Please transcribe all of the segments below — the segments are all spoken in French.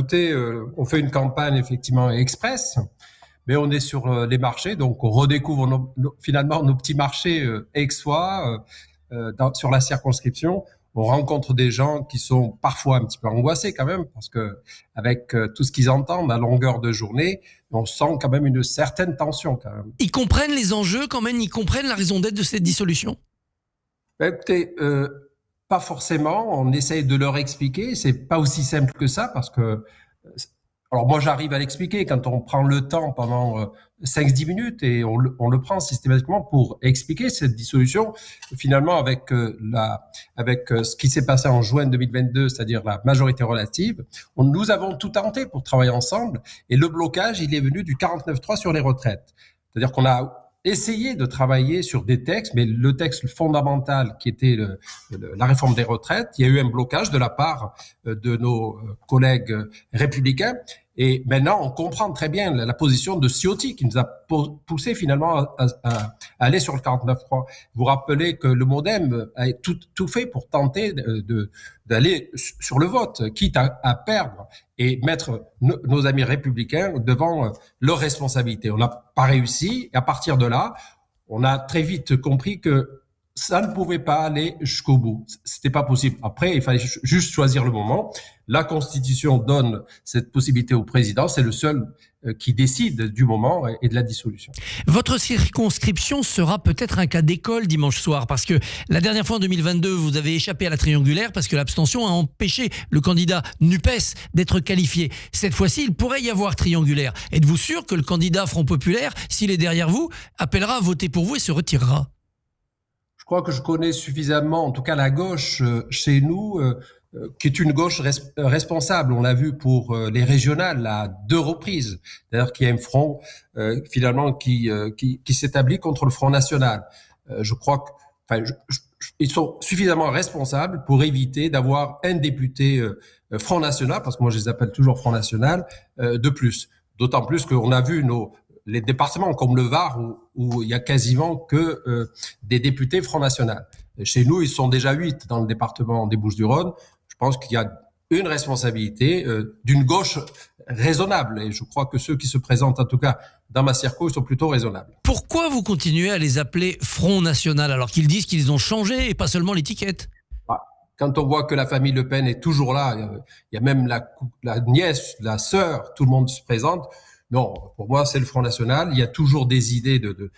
écoutez, on fait une campagne effectivement express, mais on est sur les marchés, donc on redécouvre finalement nos petits marchés aixois sur la circonscription. On rencontre des gens qui sont parfois un petit peu angoissés quand même, parce que avec tout ce qu'ils entendent à longueur de journée, on sent quand même une certaine tension quand même. Ils comprennent les enjeux quand même, ils comprennent la raison d'être de cette dissolution? Écoutez, pas forcément. On essaye de leur expliquer. C'est pas aussi simple que ça parce que, alors moi j'arrive à l'expliquer quand on prend le temps pendant 5-10 minutes et on le prend systématiquement pour expliquer cette dissolution. Finalement, avec ce qui s'est passé en juin 2022, c'est-à-dire la majorité relative, nous avons tout tenté pour travailler ensemble et le blocage, il est venu du 49.3 sur les retraites. C'est-à-dire qu'on a essayer de travailler sur des textes, mais le texte fondamental qui était la réforme des retraites, il y a eu un blocage de la part de nos collègues républicains. Et maintenant, on comprend très bien la position de Ciotti qui nous a poussé finalement à aller sur le 49.3. Vous rappelez que le MoDem a tout fait pour tenter d'aller sur le vote, quitte à perdre et mettre nos amis républicains devant leurs responsabilités. On n'a pas réussi. Et à partir de là, on a très vite compris que ça ne pouvait pas aller jusqu'au bout. C'était pas possible. Après, il fallait juste choisir le moment. La Constitution donne cette possibilité au président. C'est le seul qui décide du moment et de la dissolution. Votre circonscription sera peut-être un cas d'école dimanche soir, parce que la dernière fois en 2022, vous avez échappé à la triangulaire parce que l'abstention a empêché le candidat NUPES d'être qualifié. Cette fois-ci, il pourrait y avoir triangulaire. Êtes-vous sûr que le candidat Front Populaire, s'il est derrière vous, appellera à voter pour vous et se retirera? Je crois que je connais suffisamment, en tout cas la gauche chez nous, qui est une gauche responsable. On l'a vu pour les régionales à 2 reprises. D'ailleurs, qu'il y a un front finalement qui s'établit contre le Front National. Je crois que, ils sont suffisamment responsables pour éviter d'avoir un député Front National, parce que moi je les appelle toujours Front National, de plus. D'autant plus qu'on a vu les départements comme le Var où il y a quasiment que des députés Front National. Chez nous, ils sont déjà 8 dans le département des Bouches-du-Rhône. Je pense qu'il y a une responsabilité d'une gauche raisonnable. Et je crois que ceux qui se présentent, en tout cas dans ma circo, ils sont plutôt raisonnables. Pourquoi vous continuez à les appeler Front National alors qu'ils disent qu'ils ont changé et pas seulement l'étiquette? Quand on voit que la famille Le Pen est toujours là, il y a même la nièce, la sœur, tout le monde se présente. Non, pour moi, c'est le Front National. Il y a toujours des idées de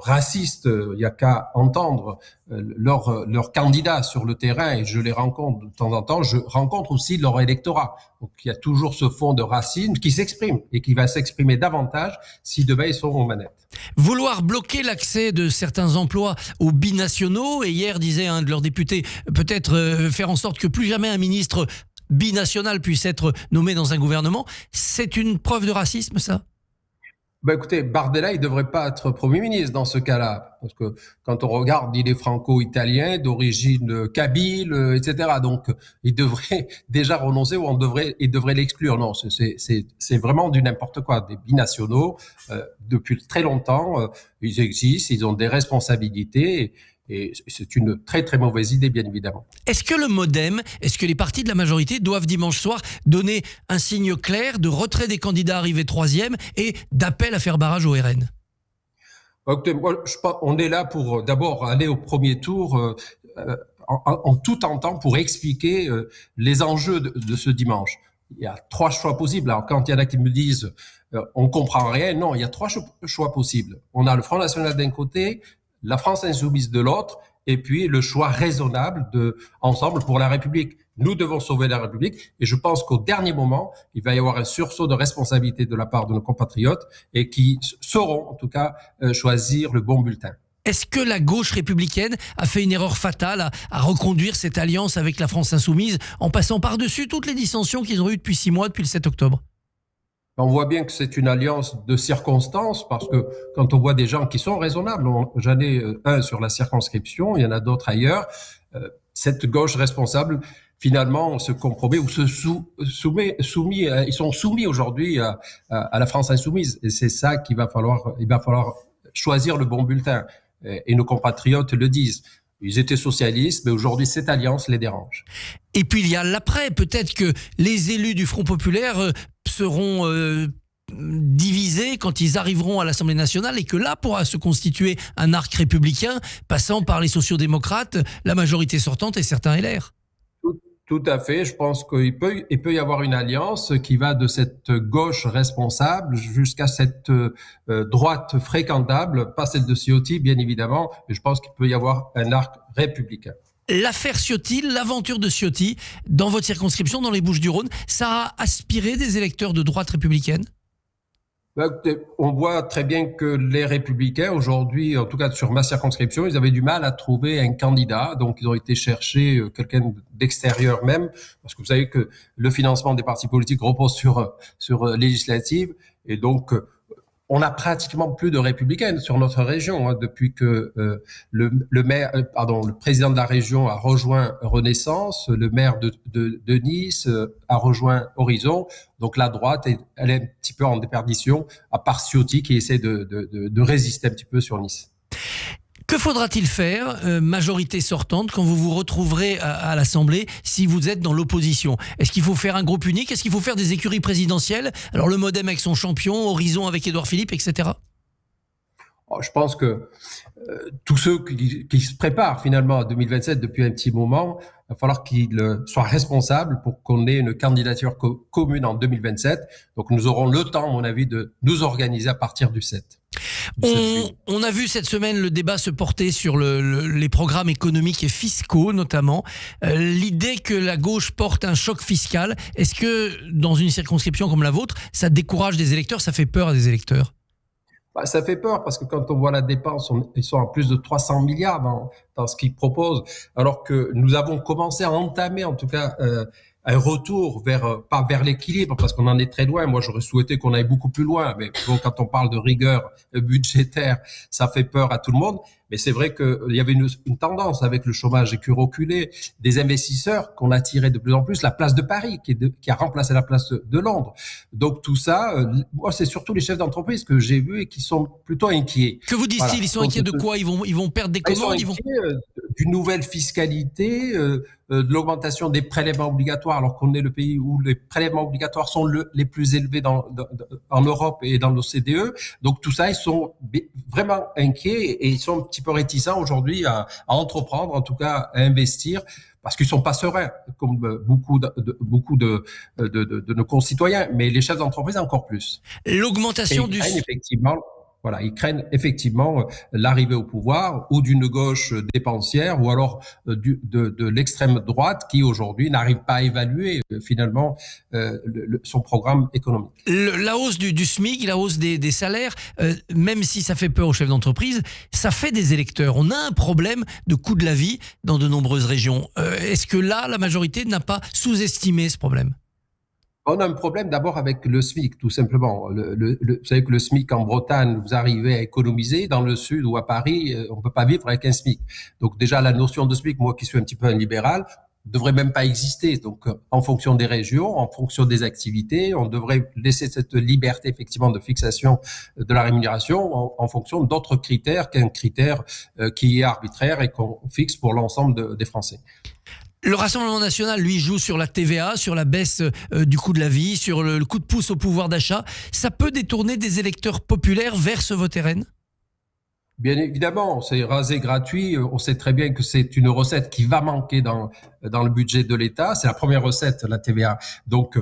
racistes. Il y a qu'à entendre leurs candidats sur le terrain, et je les rencontre de temps en temps. Je rencontre aussi leur électorat. Donc, il y a toujours ce fond de racisme qui s'exprime et qui va s'exprimer davantage si demain ils sont aux manettes. Vouloir bloquer l'accès de certains emplois aux binationaux, et hier disait un de leurs députés, peut-être faire en sorte que plus jamais un ministre binational puisse être nommé dans un gouvernement, c'est une preuve de racisme, ça? Écoutez, Bardella, il devrait pas être Premier ministre dans ce cas-là, parce que quand on regarde, il est franco-italien, d'origine kabyle, etc. Donc, il devrait déjà renoncer ou il devrait l'exclure. Non, c'est vraiment du n'importe quoi. Des binationaux, depuis très longtemps, ils existent, ils ont des responsabilités. Et c'est une très très mauvaise idée, bien évidemment. Est-ce que le MoDem, est-ce que les partis de la majorité doivent dimanche soir donner un signe clair de retrait des candidats arrivés 3e et d'appel à faire barrage au RN? Écoutez, moi, on est là pour d'abord aller au premier tour en tout tentant pour expliquer les enjeux de ce dimanche. Il y a 3 choix possibles. Alors quand il y en a qui me disent on comprend rien, non, il y a 3 choix possibles. On a le Front National d'un côté, la France Insoumise de l'autre, et puis le choix raisonnable de Ensemble pour la République. Nous devons sauver la République, et je pense qu'au dernier moment, il va y avoir un sursaut de responsabilité de la part de nos compatriotes, et qui sauront, en tout cas, choisir le bon bulletin. Est-ce que la gauche républicaine a fait une erreur fatale à reconduire cette alliance avec la France Insoumise en passant par-dessus toutes les dissensions qu'ils ont eues depuis 6 mois, depuis le 7 octobre? On voit bien que c'est une alliance de circonstances, parce que quand on voit des gens qui sont raisonnables, j'en ai un sur la circonscription, il y en a d'autres ailleurs, cette gauche responsable, finalement, se compromet ou se soumis, ils sont soumis aujourd'hui à la France Insoumise. Et c'est ça il va falloir choisir le bon bulletin. Et nos compatriotes le disent. Ils étaient socialistes, mais aujourd'hui, cette alliance les dérange. Et puis il y a l'après. Peut-être que les élus du Front populaire seront divisés quand ils arriveront à l'Assemblée nationale et que là pourra se constituer un arc républicain passant par les sociodémocrates, la majorité sortante et certains LR. Tout à fait. Je pense il peut y avoir une alliance qui va de cette gauche responsable jusqu'à cette droite fréquentable, pas celle de Ciotti, bien évidemment, mais je pense qu'il peut y avoir un arc républicain. L'affaire Ciotti, l'aventure de Ciotti, dans votre circonscription, dans les Bouches-du-Rhône, ça a aspiré des électeurs de droite républicaine? On voit très bien que les républicains, aujourd'hui, en tout cas sur ma circonscription, ils avaient du mal à trouver un candidat. Donc, ils ont été chercher quelqu'un d'extérieur même, parce que vous savez que le financement des partis politiques repose sur législative. Et donc, on a pratiquement plus de républicains sur notre région depuis que le président de la région a rejoint Renaissance, le maire de Nice a rejoint Horizon. Donc la droite, elle est un petit peu en déperdition, à part Ciotti qui essaie de résister un petit peu sur Nice. Que faudra-t-il faire, majorité sortante, quand vous vous retrouverez à l'Assemblée, si vous êtes dans l'opposition? Est-ce qu'il faut faire un groupe unique? Est-ce qu'il faut faire des écuries présidentielles? Alors le MoDem avec son champion, Horizon avec Édouard Philippe, etc. Je pense que tous ceux qui se préparent finalement à 2027 depuis un petit moment, il va falloir qu'ils soient responsables pour qu'on ait une candidature commune en 2027. Donc nous aurons le temps, à mon avis, de nous organiser à partir du 7. On a vu cette semaine le débat se porter sur les programmes économiques et fiscaux notamment. L'idée que la gauche porte un choc fiscal, est-ce que dans une circonscription comme la vôtre, ça décourage des électeurs, ça fait peur à des électeurs? Ça fait peur parce que quand on voit la dépense, ils sont à plus de 300 milliards dans ce qu'ils proposent, alors que nous avons commencé à entamer en tout cas un retour pas vers l'équilibre parce qu'on en est très loin. Moi, j'aurais souhaité qu'on aille beaucoup plus loin, mais bon, quand on parle de rigueur budgétaire, ça fait peur à tout le monde. Mais c'est vrai qu'il y avait une tendance avec le chômage qui reculait, des investisseurs qu'on attirait de plus en plus, la place de Paris qui a remplacé la place de Londres. Donc tout ça, moi, c'est surtout les chefs d'entreprise que j'ai vus et qui sont plutôt inquiets. Que vous disent-ils? Ils sont inquiets de quoi? Ils vont perdre des commandes? Ils sont inquiets d'une nouvelle fiscalité, de l'augmentation des prélèvements obligatoires, alors qu'on est le pays où les prélèvements obligatoires sont les plus élevés en Europe et dans l'OCDE. Donc tout ça, ils sont vraiment inquiets et ils sont un petit peu réticents aujourd'hui à entreprendre, en tout cas à investir, parce qu'ils sont pas sereins, comme beaucoup de nos concitoyens, mais les chefs d'entreprise encore plus. L'augmentation du... Effectivement, voilà, ils craignent effectivement l'arrivée au pouvoir ou d'une gauche dépensière ou alors de l'extrême droite qui aujourd'hui n'arrive pas à évaluer finalement son programme économique. La hausse du SMIC, la hausse des salaires, même si ça fait peur aux chefs d'entreprise, ça fait des électeurs. On a un problème de coût de la vie dans de nombreuses régions. Est-ce que là, la majorité n'a pas sous-estimé ce problème? On a un problème d'abord avec le SMIC, tout simplement. Vous savez que le SMIC en Bretagne, vous arrivez à économiser. Dans le sud ou à Paris, on peut pas vivre avec un SMIC. Donc déjà, la notion de SMIC, moi qui suis un petit peu un libéral, devrait même pas exister. Donc, en fonction des régions, en fonction des activités, on devrait laisser cette liberté effectivement de fixation de la rémunération en fonction d'autres critères qu'un critère qui est arbitraire et qu'on fixe pour l'ensemble des Français. Le Rassemblement national, lui, joue sur la TVA, sur la baisse du coût de la vie, sur le coup de pouce au pouvoir d'achat. Ça peut détourner des électeurs populaires vers ce vote RN? Bien évidemment, c'est rasé gratuit. On sait très bien que c'est une recette qui va manquer dans le budget de l'État. C'est la première recette, la TVA. Donc,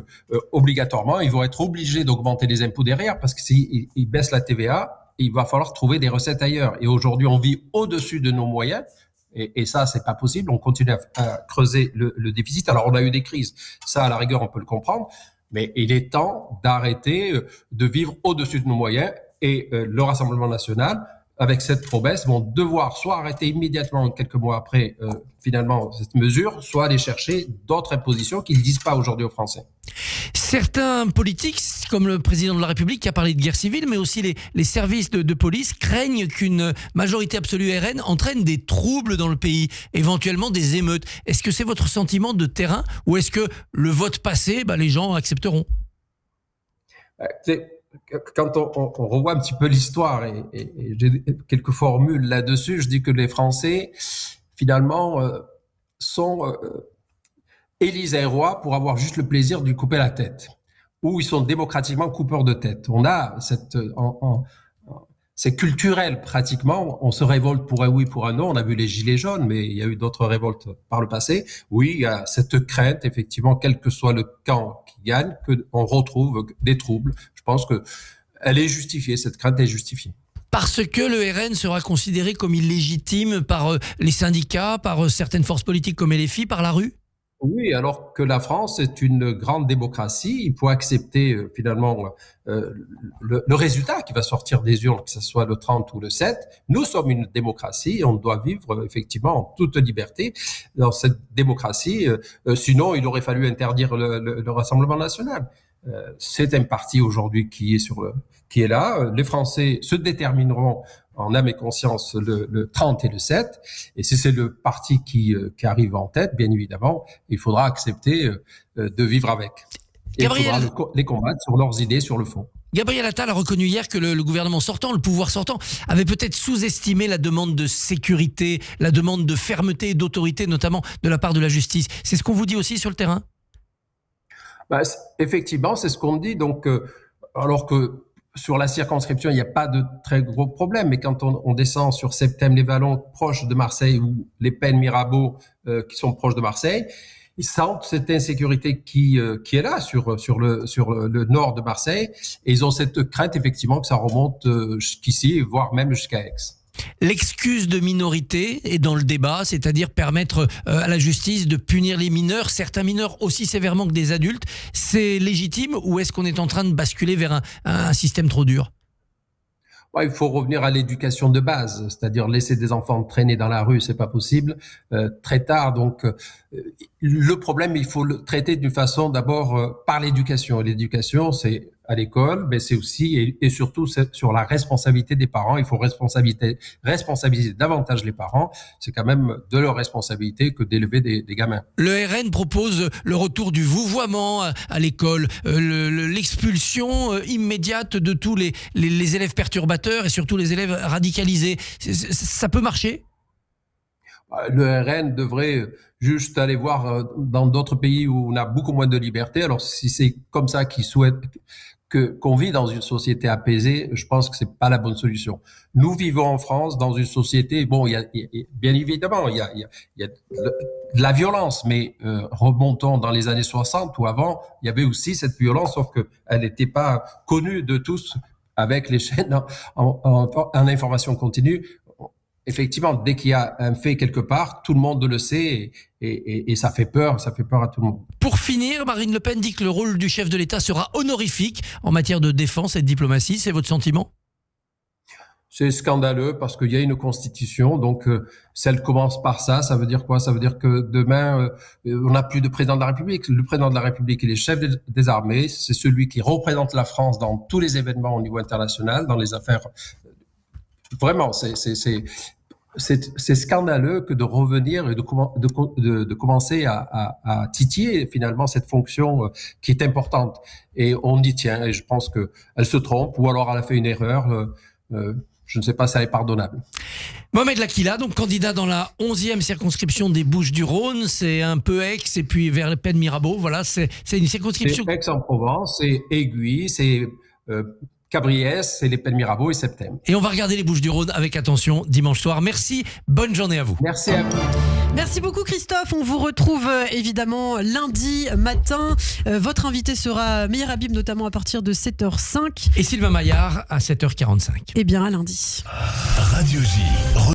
obligatoirement, ils vont être obligés d'augmenter les impôts derrière parce que s'ils baissent la TVA, il va falloir trouver des recettes ailleurs. Et aujourd'hui, on vit au-dessus de nos moyens. Et ça, c'est pas possible. On continue à creuser le déficit. Alors, on a eu des crises. Ça, à la rigueur, on peut le comprendre. Mais il est temps d'arrêter de vivre au-dessus de nos moyens. Et le Rassemblement national, avec cette promesse, vont devoir soit arrêter immédiatement, quelques mois après, finalement, cette mesure, soit aller chercher d'autres impositions qu'ils ne disent pas aujourd'hui aux Français. Certains politiques, comme le président de la République qui a parlé de guerre civile, mais aussi les services de police, craignent qu'une majorité absolue RN entraîne des troubles dans le pays, éventuellement des émeutes. Est-ce que c'est votre sentiment de terrain ou est-ce que le vote passé, les gens accepteront? Quand on revoit un petit peu l'histoire et j'ai quelques formules là-dessus, je dis que les Français, finalement, sont élisent un roi pour avoir juste le plaisir de lui couper la tête, ou ils sont démocratiquement coupeurs de tête. On a c'est culturel pratiquement. On se révolte pour un oui, pour un non. On a vu les gilets jaunes, mais il y a eu d'autres révoltes par le passé. Oui, il y a cette crainte, effectivement, quel que soit le camp qui gagne, qu'on retrouve des troubles. Je pense que elle est justifiée. Cette crainte est justifiée. Parce que le RN sera considéré comme illégitime par les syndicats, par certaines forces politiques comme LFI, par la rue? Oui, alors que la France est une grande démocratie, il faut accepter finalement le résultat qui va sortir des urnes, que ce soit le 30 ou le 7. Nous sommes une démocratie et on doit vivre effectivement en toute liberté dans cette démocratie. Sinon, il aurait fallu interdire le Rassemblement national. C'est un parti aujourd'hui qui est là. Les Français se détermineront en âme et conscience le 30 et le 7. Et si c'est le parti qui arrive en tête, bien évidemment, il faudra accepter de vivre avec. Et Gabriel, il faudra les combattre sur leurs idées, sur le fond. Gabriel Attal a reconnu hier que le gouvernement sortant, le pouvoir sortant, avait peut-être sous-estimé la demande de sécurité, la demande de fermeté et d'autorité, notamment de la part de la justice. C'est ce qu'on vous dit aussi sur le terrain? Effectivement, c'est ce qu'on dit. Donc, alors que sur la circonscription, il n'y a pas de très gros problèmes. Mais quand on descend sur Septèmes-les-Vallons, proche de Marseille, ou les Pennes-Mirabeau, qui sont proches de Marseille, ils sentent cette insécurité qui est là sur le nord de Marseille. Et ils ont cette crainte, effectivement, que ça remonte jusqu'ici, voire même jusqu'à Aix. L'excuse de minorité est dans le débat, c'est-à-dire permettre à la justice de punir les mineurs, certains mineurs aussi sévèrement que des adultes. C'est légitime ou est-ce qu'on est en train de basculer vers un système trop dur? Il faut revenir à l'éducation de base, c'est-à-dire laisser des enfants traîner dans la rue, c'est pas possible très tard. Donc, le problème, il faut le traiter d'une façon d'abord par l'éducation. L'éducation, c'est à l'école, mais c'est aussi et surtout c'est sur la responsabilité des parents. Il faut responsabiliser davantage les parents. C'est quand même de leur responsabilité que d'élever des gamins. Le RN propose le retour du vouvoiement à l'école, l'expulsion immédiate de tous les élèves perturbateurs et surtout les élèves radicalisés. Ça peut marcher? Le RN devrait juste aller voir dans d'autres pays où on a beaucoup moins de liberté. Alors, si c'est comme ça qu'ils souhaitent qu'on vit dans une société apaisée, je pense que c'est pas la bonne solution. Nous vivons en France dans une société, bon, bien évidemment, il y a de la violence, mais remontons dans les années 60 ou avant, il y avait aussi cette violence, sauf que elle n'était pas connue de tous avec les chaînes en information continue. Effectivement, dès qu'il y a un fait quelque part, tout le monde le sait et ça fait peur à tout le monde. Pour finir, Marine Le Pen dit que le rôle du chef de l'État sera honorifique en matière de défense et de diplomatie. C'est votre sentiment? C'est scandaleux parce qu'il y a une constitution, donc si elle commence par ça, ça veut dire quoi? Ça veut dire que demain, on n'a plus de président de la République. Le président de la République, il est chef des armées, c'est celui qui représente la France dans tous les événements au niveau international, dans les affaires. Vraiment, c'est scandaleux que de revenir et de commencer à titiller finalement cette fonction qui est importante. Et on y tient, et je pense qu'elle se trompe, ou alors elle a fait une erreur. Je ne sais pas si elle est pardonnable. Mohamed Lakila, donc candidat dans la 11e circonscription des Bouches-du-Rhône, c'est un peu Aix et puis vers Pennes-Mirabeau. Voilà, c'est une circonscription. C'est Aix-en-Provence, c'est Aiguille, c'est Cabriès, c'est les Pennes-Mirabeau et Septèmes. Et on va regarder les Bouches-du-Rhône avec attention dimanche soir. Merci, bonne journée à vous. Merci à vous. Merci beaucoup Christophe, on vous retrouve évidemment lundi matin. Votre invité sera Meir Habib, notamment à partir de 7h05. Et Sylvain Maillard à 7h45. Eh bien à lundi. Radio J.